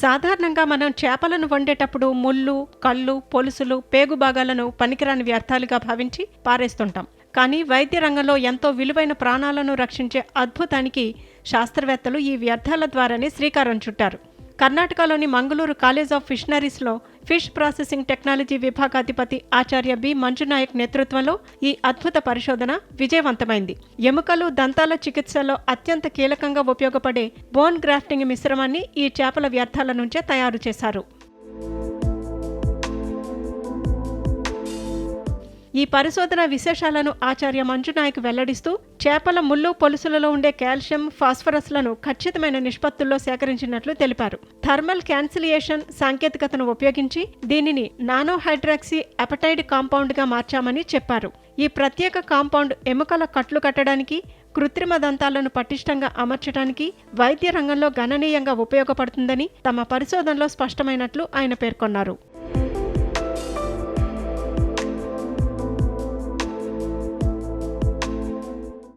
సాధారణంగా మనం చేపలను వండేటప్పుడు ముళ్ళు, కళ్ళు, పొలుసులు, పేగు భాగాలను పనికిరాని వ్యర్థాలుగా భావించి పారేస్తుంటాం. కానీ వైద్య రంగంలో ఎంతో విలువైన ప్రాణాలను రక్షించే అద్భుతానికి శాస్త్రవేత్తలు ఈ వ్యర్థాల ద్వారానే శ్రీకారం చుట్టారు. కర్ణాటకలోని మంగళూరు కాలేజ్ ఆఫ్ ఫిషనరీస్లో ఫిష్ ప్రాసెసింగ్ టెక్నాలజీ విభాగాధిపతి ఆచార్య బి మంజునాయక్ నేతృత్వంలో ఈ అద్భుత పరిశోధన విజయవంతమైంది. ఎముకలు, దంతాల చికిత్సలో అత్యంత కీలకంగా ఉపయోగపడే బోన్ గ్రాఫ్టింగ్ మిశ్రమాన్ని ఈ చేపల వ్యర్థాల నుంచే తయారు చేశారు. ఈ పరిశోధన విశేషాలను ఆచార్య మంజునాయక్ వెల్లడిస్తూ, చేపల ముళ్ళు, పొలుసులలో ఉండే కాల్షియం, ఫాస్ఫరస్లను ఖచ్చితమైన నిష్పత్తుల్లో సేకరించినట్లు తెలిపారు. థర్మల్ క్యాన్సిలియేషన్ సాంకేతికతను ఉపయోగించి దీనిని నానోహైడ్రాక్సీ అపెటైడ్ కాంపౌండ్గా మార్చామని చెప్పారు. ఈ ప్రత్యేక కాంపౌండ్ ఎముకల కట్లు కట్టడానికి, కృత్రిమ దంతాలను పటిష్టంగా అమర్చడానికి వైద్య రంగంలో గణనీయంగా ఉపయోగపడుతుందని తమ పరిశోధనలో స్పష్టమైనట్లు ఆయన పేర్కొన్నారు.